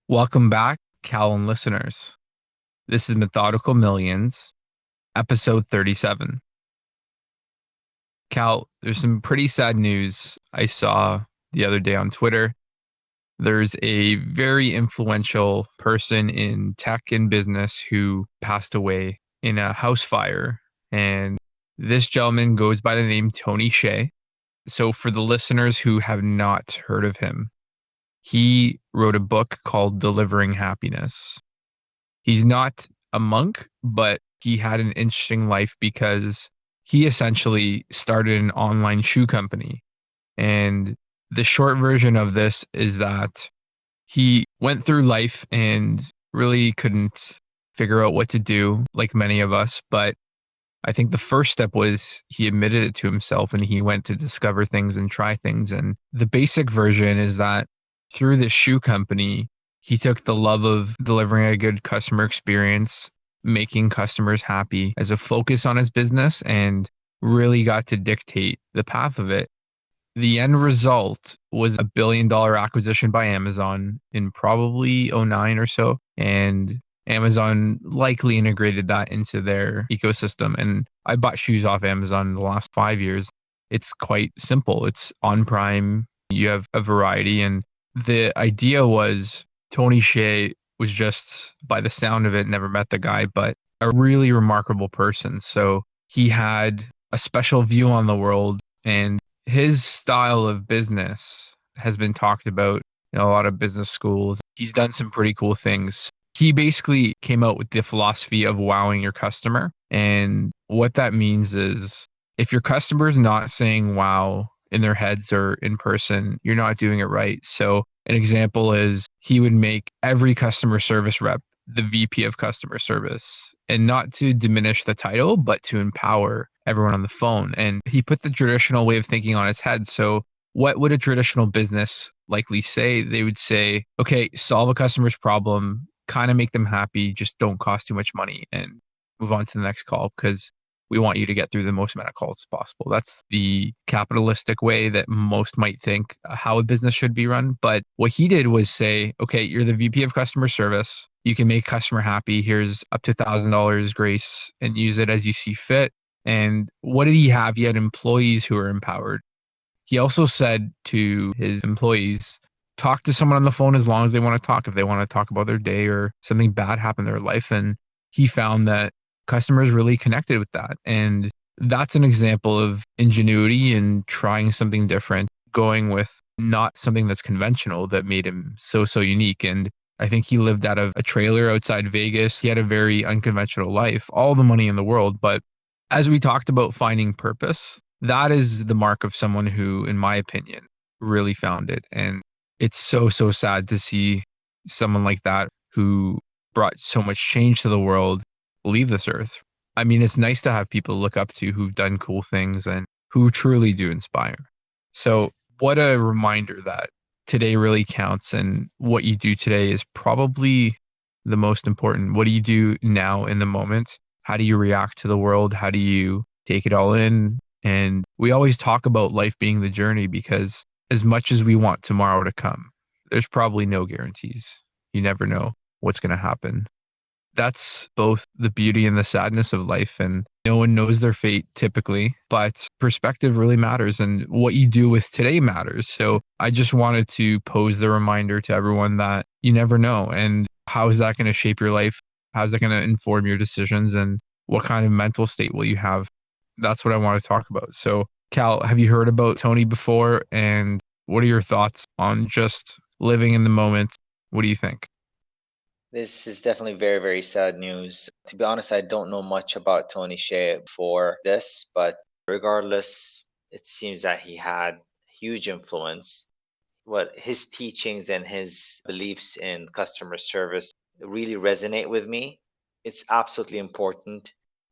Welcome back, Callan listeners. This is Methodical Millions, episode 37. Cal, there's some pretty sad news I saw the other day on Twitter. There's a very influential person in tech and business who passed away in a house fire. And this gentleman goes by the name Tony Hsieh. So, for the listeners who have not heard of him, he wrote a book called Delivering Happiness. He's not a monk, but he had an interesting life because he essentially started an online shoe company. And the short version of this is that he went through life and really couldn't figure out what to do, like many of us. But I think the first step was he admitted it to himself and he went to discover things and try things. And the basic version is that through this shoe company, he took the love of delivering a good customer experience, making customers happy as a focus on his business, and really got to dictate the path of it. The end result was $1 billion acquisition by Amazon in probably '09 or so. And Amazon likely integrated that into their ecosystem. And I bought shoes off Amazon in the last 5 years. It's quite simple. It's on Prime. You have a variety. And the idea was Tony Hsieh was just, by the sound of it, never met the guy, but a really remarkable person. So he had a special view on the world, and his style of business has been talked about in a lot of business schools. He's done some pretty cool things. He basically came out with the philosophy of wowing your customer. And what that means is if your customer is not saying wow in their heads or in person, you're not doing it right. So an example is he would make every customer service rep the VP of customer service, and not to diminish the title, but to empower everyone on the phone. And he put the traditional way of thinking on its head. So what would a traditional business likely say? They would say, okay, solve a customer's problem, kind of make them happy, just don't cost too much money and move on to the next call because we want you to get through the most amount of calls as possible. That's the capitalistic way that most might think how a business should be run. But what he did was say, okay, you're the VP of customer service. You can make customer happy. Here's up to $1,000 grace and use it as you see fit. And what did he have? He had employees who were empowered. He also said to his employees, talk to someone on the phone as long as they want to talk, if they want to talk about their day or something bad happened in their life. And he found that customers really connected with that. And that's an example of ingenuity and trying something different, going with not something that's conventional that made him so unique. And I think he lived out of a trailer outside Vegas. He had a very unconventional life, all the money in the world. But as we talked about finding purpose, that is the mark of someone who, in my opinion, really found it. And it's so sad to see someone like that who brought so much change to the world leave this earth. I mean, it's nice to have people to look up to who've done cool things and who truly do inspire. So, what a reminder that today really counts and what you do today is probably the most important. What do you do now in the moment? How do you react to the world? How do you take it all in? And we always talk about life being the journey because as much as we want tomorrow to come, there's probably no guarantees. You never know what's going to happen. That's both the beauty and the sadness of life. And no one knows their fate typically, but perspective really matters and what you do with today matters. So I just wanted to pose the reminder to everyone that you never know. And how is that going to shape your life? How's that going to inform your decisions? And what kind of mental state will you have? That's what I want to talk about. So, Cal, have you heard about Tony before? And what are your thoughts on just living in the moment? What do you think? This is definitely very, very sad news. To be honest, I don't know much about Tony Hsieh before this, but regardless, it seems that he had huge influence. What his teachings and his beliefs in customer service really resonate with me. It's absolutely important.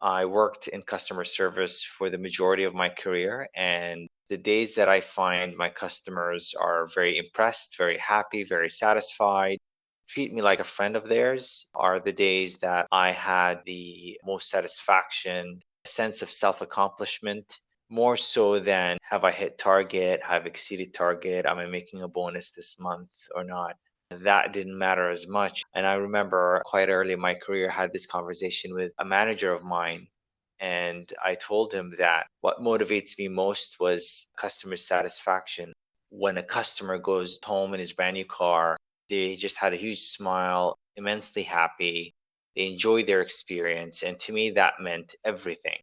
I worked in customer service for the majority of my career, and the days that I find my customers are very impressed, very happy, very satisfied, treat me like a friend of theirs are the days that I had the most satisfaction, a sense of self accomplishment, more so than have I hit target, have exceeded target, am I making a bonus this month or not? that didn't matter as much. And I remember quite early in my career, I had this conversation with a manager of mine. And I told him that what motivates me most was customer satisfaction. When a customer goes home in his brand new car, they just had a huge smile, immensely happy. They enjoyed their experience. And to me, that meant everything.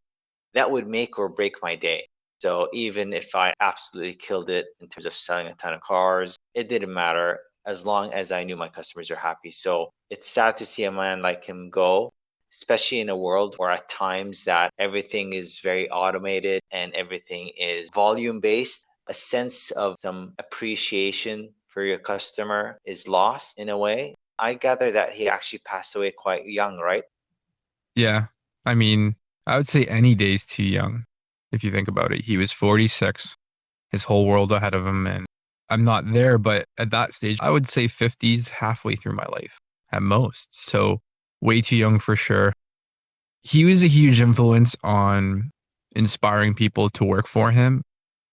That would make or break my day. So even if I absolutely killed it in terms of selling a ton of cars, it didn't matter as long as I knew my customers are happy. So it's sad to see a man like him go, especially in a world where at times that everything is very automated and everything is volume based. A sense of some appreciation for your customer is lost in a way. I gather that he actually passed away quite young, right? Yeah. I mean, I would say any day's too young if you think about it. He was 46, his whole world ahead of him. And I'm not there, but at that stage, I would say 50s halfway through my life at most. So way too young for sure. He was a huge influence on inspiring people to work for him.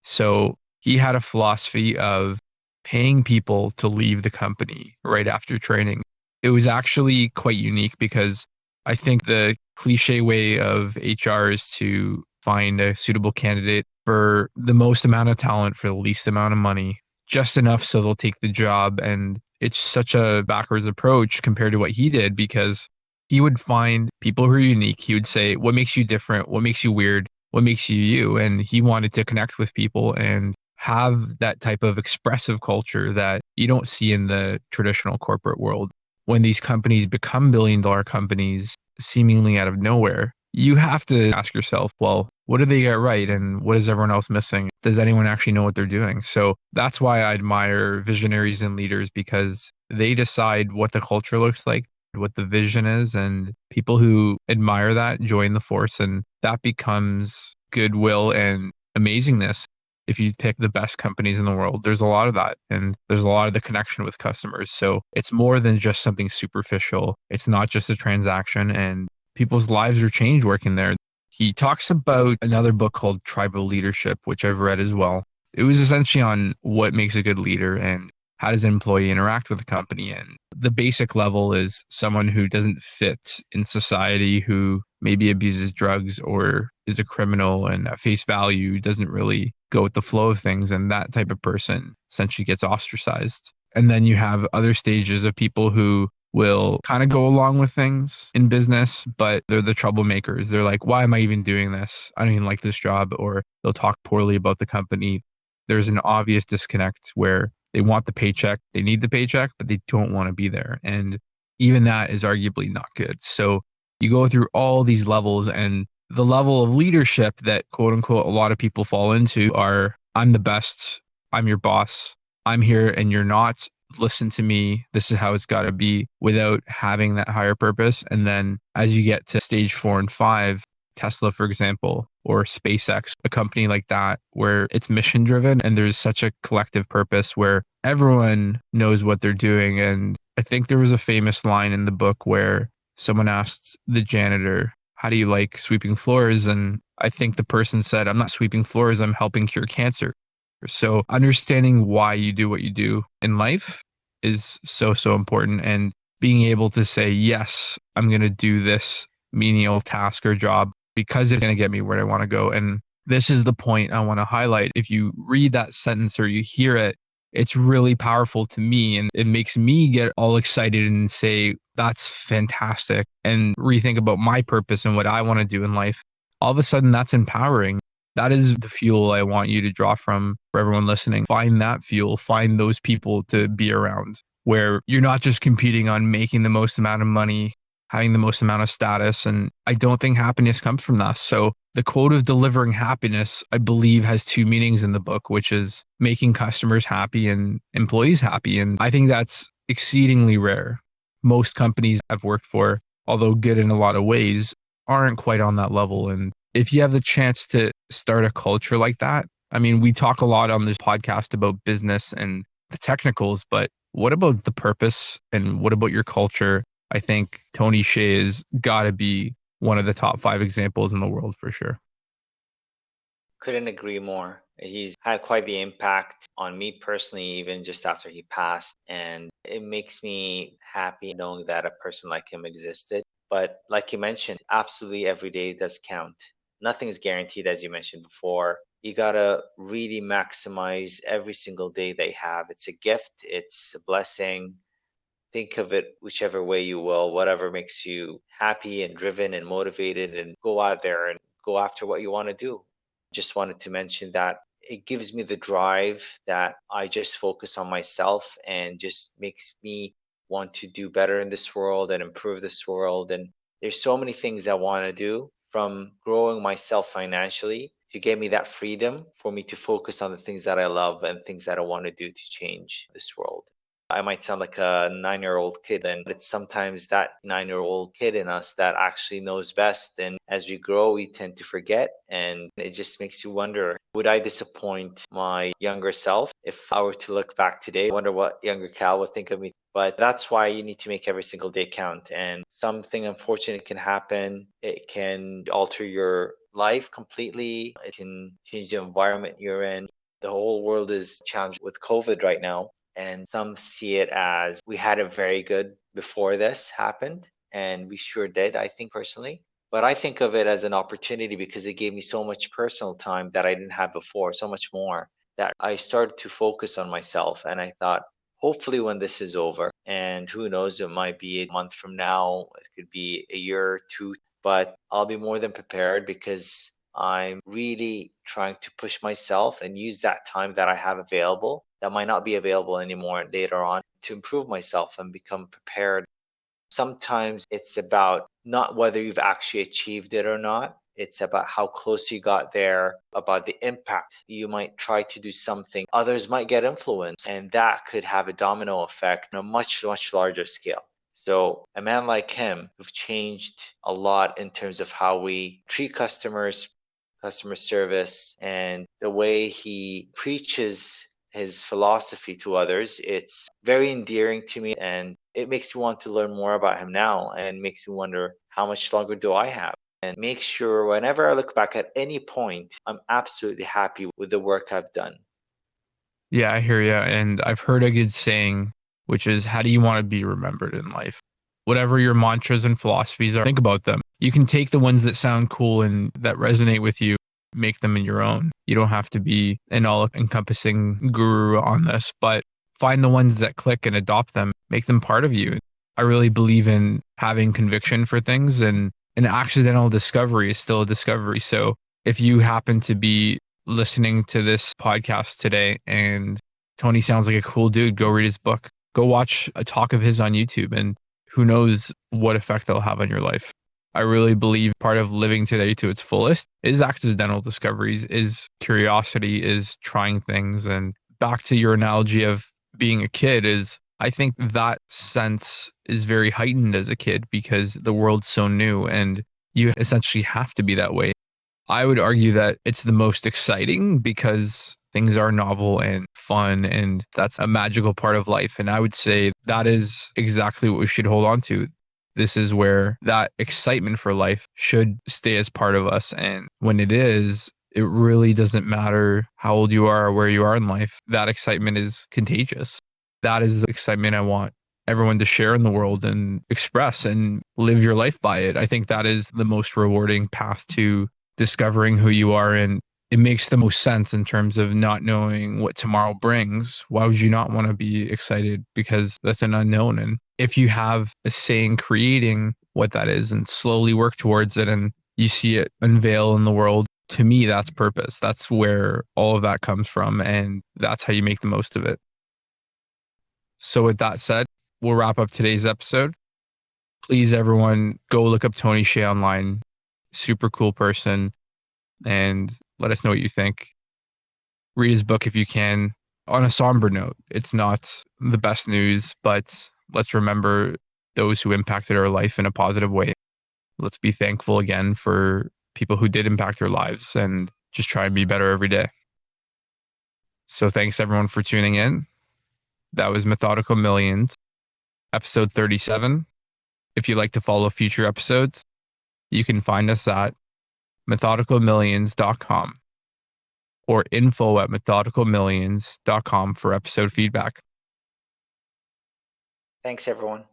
So he had a philosophy of paying people to leave the company right after training. It was actually quite unique because I think the cliche way of HR is to find a suitable candidate for the most amount of talent for the least amount of money, just enough so they'll take the job. And it's such a backwards approach compared to what he did because he would find people who are unique. He would say, what makes you different? What makes you weird? What makes you you? And he wanted to connect with people and have that type of expressive culture that you don't see in the traditional corporate world. When these companies become billion-dollar companies seemingly out of nowhere, you have to ask yourself, well, what do they get right? And what is everyone else missing? Does anyone actually know what they're doing? So that's why I admire visionaries and leaders because they decide what the culture looks like, what the vision is, and people who admire that join the force, and that becomes goodwill and amazingness. If you pick the best companies in the world, there's a lot of that, and there's a lot of the connection with customers. So it's more than just something superficial. It's not just a transaction, and people's lives are changed working there. He talks about another book called Tribal Leadership, which I've read as well. It was essentially on what makes a good leader and how does an employee interact with the company. And the basic level is someone who doesn't fit in society, who maybe abuses drugs or is a criminal and at face value doesn't really go with the flow of things. And that type of person essentially gets ostracized. And then you have other stages of people who will kind of go along with things in business, but they're the troublemakers. They're like, why am I even doing this? I don't even like this job. Or they'll talk poorly about the company. There's an obvious disconnect where they want the paycheck, they need the paycheck, but they don't want to be there. And even that is arguably not good. So you go through all these levels, and the level of leadership that quote unquote a lot of people fall into are I'm the best, I'm your boss, I'm here and you're not. Listen to me. This is how it's got to be without having that higher purpose. And then as you get to stage 4 and 5, Tesla, for example, or SpaceX, a company like that, where it's mission driven and there's such a collective purpose where everyone knows what they're doing. And I think there was a famous line in the book where someone asked the janitor, how do you like sweeping floors? And I think the person said, I'm not sweeping floors, I'm helping cure cancer. So understanding why you do what you do in life is so, so important. And being able to say, yes, I'm going to do this menial task or job because it's going to get me where I want to go. And this is the point I want to highlight. If you read that sentence or you hear it, it's really powerful to me. And it makes me get all excited and say, that's fantastic. And rethink about my purpose and what I want to do in life. All of a sudden, that's empowering. That is the fuel I want you to draw from for everyone listening. Find that fuel, find those people to be around where you're not just competing on making the most amount of money, having the most amount of status. And I don't think happiness comes from that. So the quote of delivering happiness, I believe, has two meanings in the book, which is making customers happy and employees happy. And I think that's exceedingly rare. Most companies I've worked for, although good in a lot of ways, aren't quite on that level. And if you have the chance to start a culture like that, I mean, we talk a lot on this podcast about business and the technicals, but what about the purpose and what about your culture? I think Tony Hsieh has got to be one of the top 5 examples in the world for sure. Couldn't agree more. He's had quite the impact on me personally, even just after he passed. And it makes me happy knowing that a person like him existed. But like you mentioned, absolutely every day does count. Nothing is guaranteed, as you mentioned before. You gotta really maximize every single day they have. It's a gift, it's a blessing. Think of it whichever way you will, whatever makes you happy and driven and motivated, and go out there and go after what you want to do. Just wanted to mention that it gives me the drive that I just focus on myself and just makes me want to do better in this world and improve this world. And there's so many things I want to do, from growing myself financially to get me that freedom for me to focus on the things that I love and things that I want to do to change this world. I might sound like a 9-year-old kid, and it's sometimes that 9-year-old kid in us that actually knows best. And as we grow, we tend to forget, and it just makes you wonder, would I disappoint my younger self if I were to look back today? I wonder what younger Cal would think of me. But that's why you need to make every single day count. And something unfortunate can happen. It can alter your life completely. It can change the environment you're in. The whole world is challenged with COVID right now. And some see it as we had it very good before this happened. And we sure did, I think personally. But I think of it as an opportunity because it gave me so much personal time that I didn't have before, so much more, that I started to focus on myself. And I thought, hopefully, when this is over, and who knows, it might be a month from now, it could be a year or two, but I'll be more than prepared because I'm really trying to push myself and use that time that I have available that might not be available anymore later on to improve myself and become prepared. Sometimes it's about not whether you've actually achieved it or not. It's about how close you got there, about the impact. You might try to do something, others might get influenced, and that could have a domino effect on a much, much larger scale. So, a man like him, who've changed a lot in terms of how we treat customers, customer service, and the way he preaches his philosophy to others. It's very endearing to me, and it makes me want to learn more about him now, and makes me wonder, how much longer do I have? And make sure whenever I look back at any point, I'm absolutely happy with the work I've done. Yeah, I hear you. And I've heard a good saying, which is, how do you want to be remembered in life? Whatever your mantras and philosophies are, think about them. You can take the ones that sound cool and that resonate with you, make them in your own. You don't have to be an all encompassing guru on this, but find the ones that click and adopt them, make them part of you. I really believe in having conviction for things, and an accidental discovery is still a discovery. So if you happen to be listening to this podcast today and Tony sounds like a cool dude, go read his book. Go watch a talk of his on YouTube, and who knows what effect they'll have on your life. I really believe part of living today to its fullest is accidental discoveries, is curiosity, is trying things. And back to your analogy of being a kid, is I think that sense is very heightened as a kid because the world's so new and you essentially have to be that way. I would argue that it's the most exciting because things are novel and fun, and that's a magical part of life. And I would say that is exactly what we should hold on to. This is where that excitement for life should stay as part of us. And when it is, it really doesn't matter how old you are or where you are in life. That excitement is contagious. That is the excitement I want everyone to share in the world and express and live your life by it. I think that is the most rewarding path to discovering who you are, and it makes the most sense in terms of not knowing what tomorrow brings. Why would you not want to be excited? Because that's an unknown. And if you have a say in creating what that is and slowly work towards it and you see it unveil in the world, to me, that's purpose. That's where all of that comes from. And that's how you make the most of it. So with that said, we'll wrap up today's episode. Please, everyone, go look up Tony Hsieh online. Super cool person, and let us know what you think. Read his book if you can. On a somber note, it's not the best news, but let's remember those who impacted our life in a positive way. Let's be thankful again for people who did impact our lives and just try and be better every day. So thanks everyone for tuning in. That was Methodical Millions, episode 37. If you'd like to follow future episodes, you can find us at methodicalmillions.com or info@methodicalmillions.com for episode feedback. Thanks, everyone.